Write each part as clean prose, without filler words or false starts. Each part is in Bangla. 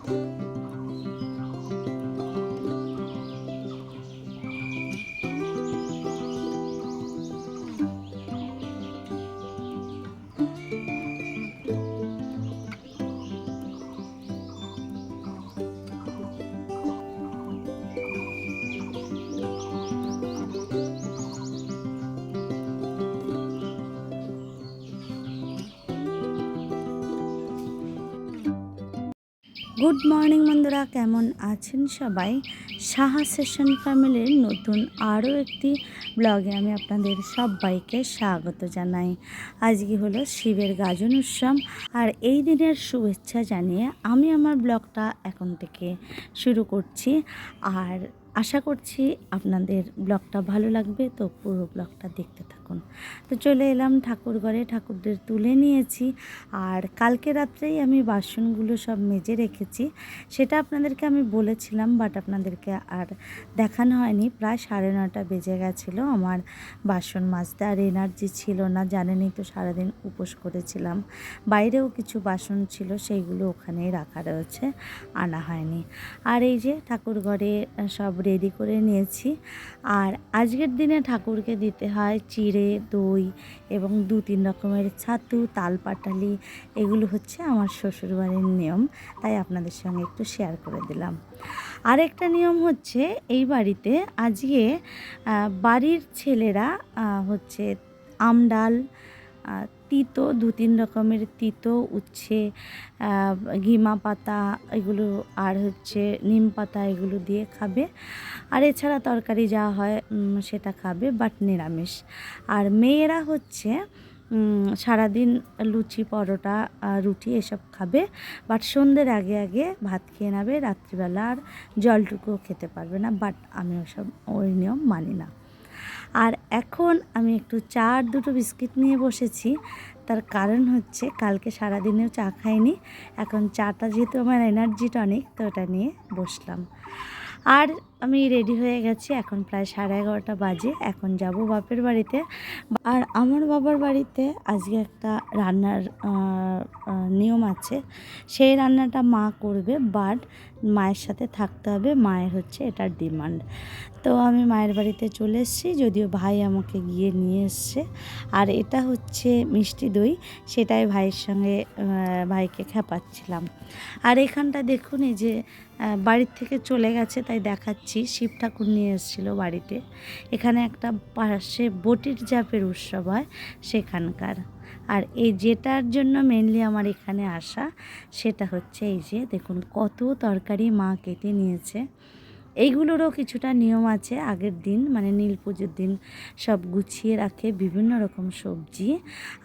গুড মর্নিং বন্ধুরা, কেমন আছেন সবাই? সাহা সেশন ফ্যামিলির নতুন আরও একটি ব্লগে আমি আপনাদের সবাইকে স্বাগত জানাই। আজকে হলো শিবের গাজন উৎসব, আর এই দিনের শুভেচ্ছা জানিয়ে আমি আমার ব্লগটা এখন থেকে শুরু করছি। আর আশা করছি আপনাদের ব্লগটা ভালো লাগবে, তো পুরো ব্লগটা দেখতে থাকুন। তো চলে এলাম ঠাকুর ঘরে, ঠাকুরদের তুলে নিয়েছি। আর কালকে রাত্রেই আমি বাসনগুলো সব মেজে রেখেছি, সেটা আপনাদেরকে আমি বলেছিলাম, বাট আপনাদেরকে আর দেখানো হয়নি। প্রায় 9:30 বেজে গেছিলো আমার বাসন মাজতে, আর এনার্জি ছিল না, জানেনই তো সারাদিন উপোস করেছিলাম। বাইরেও কিছু বাসন ছিল, সেইগুলো ওখানেই রাখা রয়েছে, আনা হয়নি। আর এই যে ঠাকুর ঘরে সব রেডি করে নিয়েছি। আর আজকের দিনে ঠাকুরকে দিতে হয় চিড়ে, দই এবং 2-3 রকমের ছাতু, তালপাটালি। এগুলো হচ্ছে আমার শ্বশুরবাড়ির নিয়ম, তাই আপনাদের সঙ্গে একটু শেয়ার করে দিলাম। আরেকটা নিয়ম হচ্ছে, এই বাড়িতে আজকে বাড়ির ছেলেরা হচ্ছে আমডাল, তিতো, 2-3 রকমের তিতো, উচ্ছে, ঘিমা পাতা এগুলো, আর হচ্ছে নিম পাতা, এগুলো দিয়ে খাবে। আর এছাড়া তরকারি যা হয় সেটা খাবে, বাট নিরামিষ। আর মেয়েরা হচ্ছে সারাদিন লুচি, পরোটা, রুটি এসব খাবে, বাট সন্ধ্যের আগে আগে ভাত খেয়ে নেবে। রাত্রিবেলা আর জলটুকুও খেতে পারবে না, বাট আমি ওই নিয়ম মানি না। আর এখন আমি একটু চা আর 2টো বিস্কিট নিয়ে বসেছি। তার কারণ হচ্ছে কালকে সারাদিনেও চা খাইনি, এখন চাটা যেহেতু আমার এনার্জি টনিক, তো ওটা নিয়ে বসলাম। আর আমি রেডি হয়ে গেছি, এখন প্রায় 11:30 বাজে। এখন যাব বাপের বাড়িতে। আর আমার বাবার বাড়িতে আজকে একটা রান্নার নিয়ম আছে, সেই রান্নাটা মা করবে, বাট মায়ের সাথে থাকতে হবে, মায়ের হচ্ছে এটার ডিমান্ড। তো আমি মায়ের বাড়িতে চলে এসেছি, যদিও ভাই আমাকে গিয়ে নিয়ে এসছে। আর এটা হচ্ছে মিষ্টি দই, সেটাই ভাইয়ের সঙ্গে ভাইকে খেপাচ্ছিলাম। আর এখানটা দেখুন, এই যে বাড়ির থেকে চলে গেছে তাই দেখাচ্ছি, শিব ঠাকুর নিয়ে এসেছিলো বাড়িতে। এখানে একটা পাশে বটির জাপের উৎসব হয় সেখানকার। আর এই যেটার জন্য মেনলি আমার এখানে আসা, সেটা হচ্ছে এই যে দেখুন কত তরকারি মা কেটে নিয়েছে। এইগুলোরও কিছুটা নিয়ম আছে, আগের দিন মানে নীল পুজোর দিন সব গুছিয়ে রাখে বিভিন্ন রকম সবজি।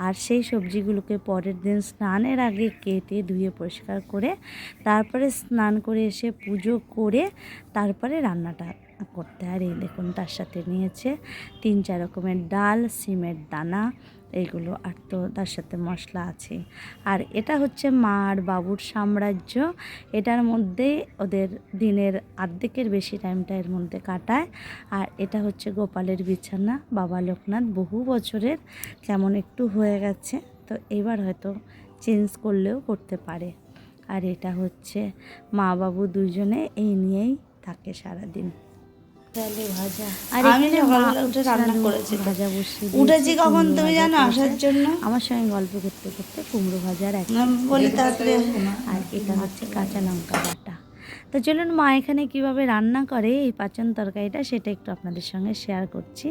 আর সেই সবজিগুলোকে পরের দিন স্নানের আগে কেটে ধুয়ে পরিষ্কার করে তারপরে স্নান করে এসে পুজো করে তারপরে রান্নাটা করতে। আর এই দেখুন তার সাথে নিয়েছে 3-4 রকমের ডাল, সিমের দানা, এইগুলো, আর তো তার সাথে মশলা আছে। আর এটা হচ্ছে মা আর বাবুর সাম্রাজ্য, এটার মধ্যেই ওদের দিনের অর্ধেকের বেশি টাইমটা এর মধ্যে কাটায়। আর এটা হচ্ছে গোপালের বিছানা, বাবা লোকনাথ বহু বছরের, কেমন একটু হয়ে গেছে, তো এবার হয়তো চেঞ্জ করলেও করতে পারে। আর এটা হচ্ছে মা বাবু দুজনে এই নিয়েই থাকে সারাদিন। ভাজা, আর আমি সকালবেলা উঠে রান্না করেছি, ভাজা বসিয়ে উঠেছি কখন তুমি জানো আসার জন্য? আমার সঙ্গে গল্প করতে করতে কুমড়ো ভাজার এক বলি তাড়াতাড়ি। আর এটা হচ্ছে কাঁচা লঙ্কা বাটা। তো চলুন মা এখানে কীভাবে রান্না করে এই পাচন তরকারিটা, সেটা একটু আপনাদের সঙ্গে শেয়ার করছি।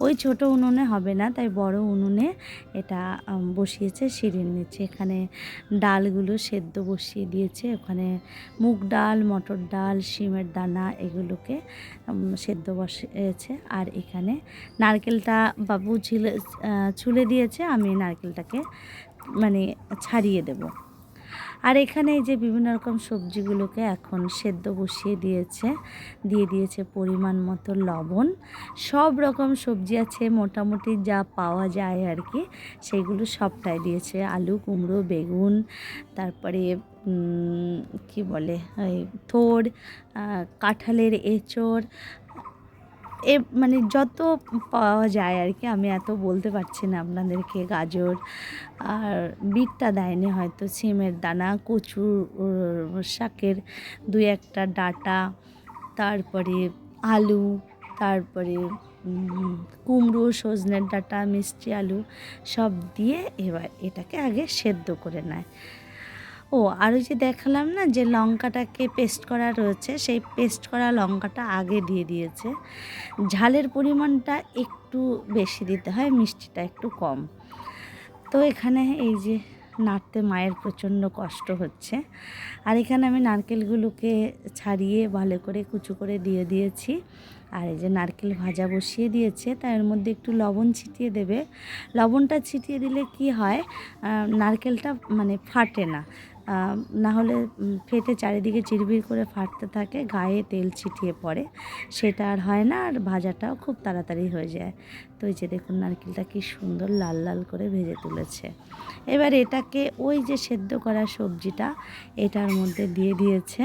ওই ছোট উনুনে হবে না, তাই বড় উনুনে এটা বসিয়েছে সিঁড়ির নিচে। এখানে ডালগুলো সেদ্ধ বসিয়ে দিয়েছে, ওখানে মুগ ডাল, মটর ডাল, শিমের দানা এগুলোকে সেদ্ধ বসিয়েছে। আর এখানে নারকেলটা বাবু ছুলে দিয়েছে, আমি নারকেলটাকে মানে ছাড়িয়ে দেব। আর এখানে এই যে বিভিন্ন রকম সবজিগুলোকে এখন সেদ্ধ বসিয়ে দিয়েছে পরিমাণ মতো লবণ। সব রকম সবজি আছে মোটামুটি যা পাওয়া যায় আর কি, সেইগুলো সবটাই দিয়েছে। আলু, কুমড়ো, বেগুন, তারপরে কি বলে ওই থোড়, কাঁঠালের এঁচড়, মানে যত পাওয়া যায় আর কি, আমি এত বলতে পারছি না আপনাদেরকে। গাজর আর বিটটা দেয়নি হয়তো, সিমের দানা, কচু শাকের 2-1টা ডাঁটা, তারপরে আলু, তারপরে কুমড়ো, সজনের ডাঁটা, মিষ্টি আলু সব দিয়ে এবার এটাকে আগে সেদ্ধ করে নেয়। ও আর ওই যে দেখালাম না যে লঙ্কাটাকে পেস্ট করা রয়েছে, সেই পেস্ট করা লঙ্কাটা আগে দিয়ে দিয়েছে। ঝালের পরিমাণটা একটু বেশি দিতে হয়, মিষ্টিটা একটু কম। তো এখানে এই যে নাড়তে মায়ের প্রচণ্ড কষ্ট হচ্ছে। আর এখানে আমি নারকেলগুলোকে ছাড়িয়ে ভালো করে কুচু করে দিয়ে দিয়েছি। আর এই যে নারকেল ভাজা বসিয়ে দিয়েছে, তার মধ্যে একটু লবণ ছিটিয়ে দেবে। লবণটা ছিটিয়ে দিলে কি হয়, নারকেলটা মানে ফাটে না। না হলে ফেটে চারিদিকে চিরবির করে ফাটতে থাকে, গায়ে তেল ছিটিয়ে পড়ে, সেটা আর হয় না, আর ভাজাটাও খুব তাড়াতাড়ি হয়ে যায়। তো এই যে দেখুন নারকেলটা কি সুন্দর লাল লাল করে ভেজে তুলেছে। এবার এটাকে ওই যে সেদ্ধ করা সবজিটা এটার মধ্যে দিয়ে দিয়েছে,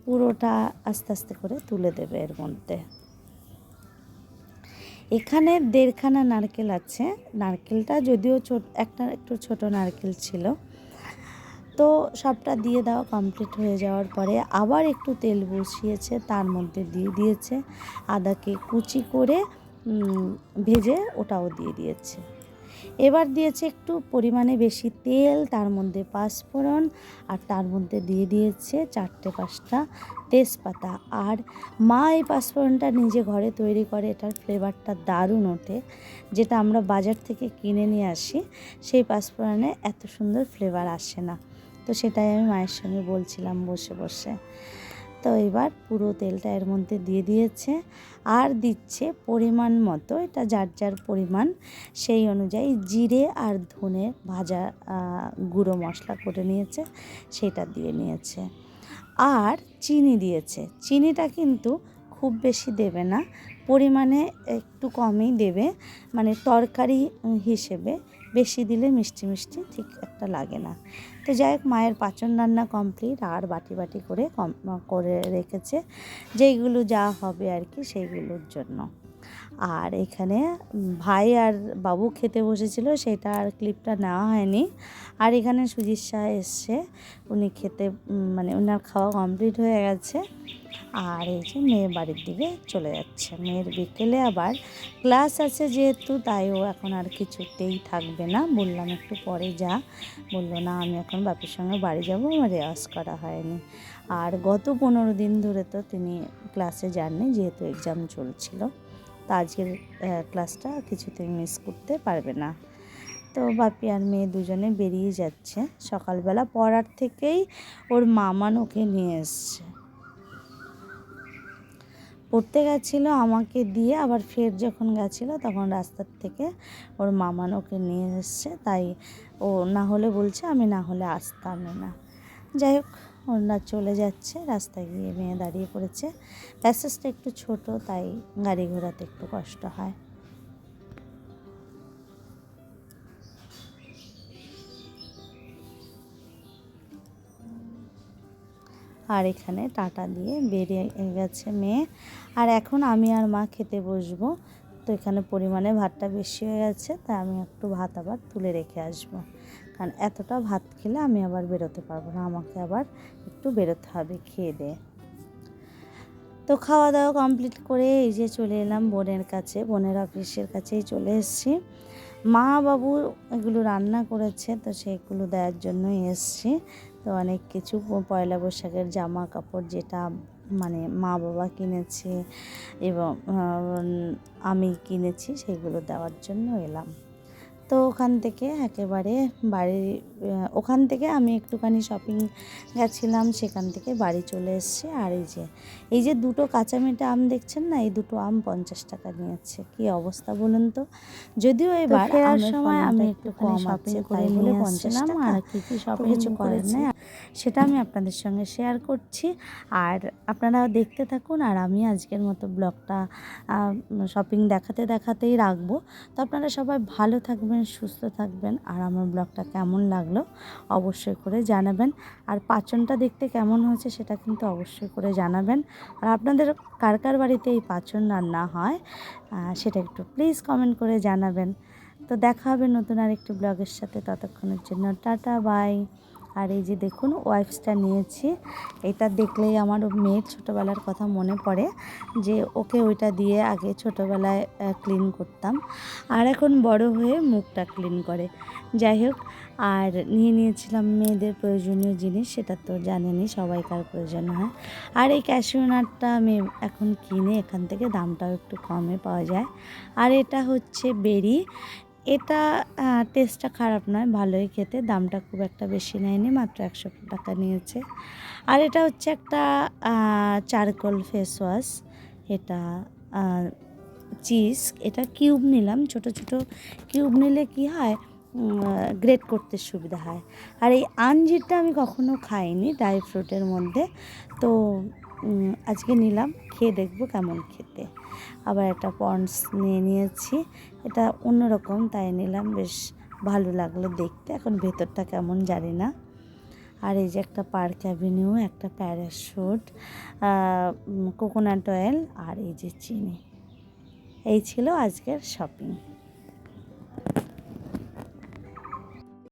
পুরোটা আস্তে আস্তে করে তুলে দেবে এর মধ্যে। এখানে 1.5খানা নারকেল আছে। নারকেলটা যদিও একটু ছোট নারকেল ছিল। তো সবটা দিয়ে দেওয়া কমপ্লিট হয়ে যাওয়ার পরে আবার একটু তেল বসিয়েছে, তার মধ্যে দিয়ে দিয়েছে আদাকে কুচি করে ভেজে, ওটাও দিয়ে দিয়েছে। এবার দিয়েছে একটু পরিমাণে বেশি তেল, তার মধ্যে পাঁচফোড়ন, আর তার মধ্যে দিয়ে দিয়েছে 4-5টা তেজপাতা। আর মা এই পাঁচফোড়নটা নিজে ঘরে তৈরি করে, এটার ফ্লেভারটা দারুণ ওঠে। যেটা আমরা বাজার থেকে কিনে নিয়ে আসি, সেই পাঁচফোড়নে এত সুন্দর ফ্লেভার আসে না। তো সেটাই আমি মায়ের সঙ্গে বলছিলাম বসে বসে। তো এবার পুরো তেলটা এর মধ্যে দিয়ে দিয়েছে, আর দিচ্ছে পরিমাণ মতো, এটা যার যার পরিমাণ সেই অনুযায়ী জিরে আর ধনে ভাজা গুঁড়ো মশলা করে নিয়েছে, সেটা দিয়ে নিয়েছে। আর চিনি দিয়েছে। চিনিটা কিন্তু খুব বেশি দেবে না, পরিমাণে একটু কমই দেবে, মানে তরকারি হিসেবে। বেশি দিলে মিষ্টি মিষ্টি ঠিক একটা লাগে না। তো যাই হোক, মায়ের পাচন রান্না কমপ্লিট, আর বাটি বাটি করে করে রেখেছে যেইগুলো যা হবে আর কি সেইগুলোর জন্য। আর এখানে ভাই আর বাবু খেতে বসেছিল, সেটা আর ক্লিপটা নেওয়া হয়নি। আর এখানে সুজিত শাহ এসছে, উনি খেতে মানে ওনার খাওয়া কমপ্লিট হয়ে গেছে। আর এই যে মেয়ে বাড়ির দিকে চলে যাচ্ছে। মেয়ের বিকেলে আবার ক্লাস আছে যেহেতু, তাই ও এখন আর কিছুতেই থাকবে না। বললাম একটু পরে যা, বললো না আমি এখন বাপির সঙ্গে বাড়ি যাবো, আমার রেওয়াজ করা হয়নি। আর গত 15 দিন ধরে তো তিনি ক্লাসে যাননি, যেহেতু এক্সাম চলছিল। তো আজকের ক্লাসটা কিছুতেই মিস করতে পারবে না। তো বাপি আর মেয়ে দুজনে বেরিয়ে যাচ্ছে। সকালবেলা পড়ার থেকেই ওর মামান ওকে নিয়ে এসছে। পড়তে গেছিলো আমাকে দিয়ে, আবার ফের যখন গেছিলো তখন রাস্তার থেকে ওর মামান ওকে নিয়ে এসছে। তাই ও না হলে বলছে আমি না হলে আসতামই না। যাই হোক, ওরা চলে যাচ্ছে, রাস্তায় গিয়ে মেয়ে দাঁড়িয়ে পড়েছে। প্যাসেজটা একটু ছোট, তাই গাড়ি ঘোড়াতে একটু কষ্ট হয়। আর এখানে টাটা দিয়ে বেরিয়ে গেছে মেয়ে। আর এখন আমি আর মা খেতে বসবো। তো এখানে পরিমাণে ভাতটা বেশি হয়ে গেছে, তাই আমি একটু ভাত আবার তুলে রেখে আসবো, কারণ এতটা ভাত খেলে আমি আবার বেরোতে পারবো না, আমাকে আবার একটু বেরোতে হবে খেয়ে দিয়ে। তো খাওয়া দাওয়া কমপ্লিট করে এই যে চলে এলাম বোনের কাছে, বোনের অফিসের কাছেই চলে এসেছি। মা বাবু এগুলো রান্না করেছে, তো সেগুলো দেওয়ার জন্যই এসছি। তো অনেক কিছু পয়লা বৈশাখের জামা কাপড় যেটা মানে মা বাবা কিনেছে এবং আমি কিনেছি, সেগুলো দেওয়ার জন্য এলাম। তো ওখান থেকে একেবারে ওখান থেকে আমি একটুখানি শপিং গেছিলাম, সেখান থেকে বাড়ি চলে এসেছি। আর এই যে দুটো কাঁচা মেটা আম দেখছেন না, এই দুটো আম 50 টাকা নিয়েছে। কি অবস্থা বলুন তো। যদিও এবার ফেরার সময় আমি একটুখানি শপিং করে নিয়ে 50 টাকা, আর কি শপিং কিছু করার নেই, সেটা আমি আপনাদের সঙ্গে শেয়ার করছি। আর আপনারা দেখতে থাকুন। আর আমি আজকের মতো ব্লগটা শপিং দেখাতেই রাখবো। তো আপনারা সবাই ভালো থাকবেন, থাকবেন, সুস্থ থাকবেন। আর আমার ব্লগটা কেমন লাগলো অবশ্যই করে জানাবেন। আর পাঁচনটা দেখতে কেমন হয়েছে সেটা কিন্তু অবশ্যই করে জানাবেন। আর আপনাদের কার কার বাড়িতে এই পাঁচন রান্না হয় সেটা একটু প্লিজ কমেন্ট করে জানাবেন। তো দেখা হবে নতুন আরেকটি ব্লগের সাথে, ততক্ষণের জন্য টাটা বাই। আর এই যে দেখুন ওয়াইপসটা নিয়েছি, এটা দেখলেই আমার মেয়ের ছোটোবেলার কথা মনে পড়ে যে ওকে ওইটা দিয়ে আগে ছোটোবেলায় ক্লিন করতাম, আর এখন বড় হয়ে মুখটা ক্লিন করে। যাই হোক, আর নিয়েছিলাম মেয়েদের প্রয়োজনীয় জিনিস, সেটা তো জানেনই সবাইকার প্রয়োজন হয়। আর এই ক্যাশিউ নাটটা আমি এখন কিনে এখান থেকে দামটাও একটু কমে পাওয়া যায়। আর এটা হচ্ছে বেরি, এটা টেস্টটা খারাপ নয়, ভালোই খেতে, দামটা খুব একটা বেশি নেয়নি, মাত্র 100 টাকা নিয়েছে। আর এটা হচ্ছে একটা চারকোল ফেস ওয়াশ, এটা চিজ, এটা কিউব নিলাম, ছোট ছোট কিউব নিলে কি হয় গ্রেট করতে সুবিধা হয়। আর এই আঞ্জিরটা আমি কখনো খাইনি ড্রাই ফ্রুটের মধ্যে, তো আজকে নিলাম, খেয়ে দেখবো কেমন খেতে। আবার একটা পন্ডস নিয়েছি, এটা অন্যরকম তাই নিলাম, বেশ ভালো লাগলো দেখতে, এখন ভেতরটা কেমন জানি না। আর এই যে একটা পার্ক অ্যাভিনিউ, একটা প্যারাশুট, কোকোনাট অয়েল, আর এই যে চিনি। এই ছিল আজকের শপিং।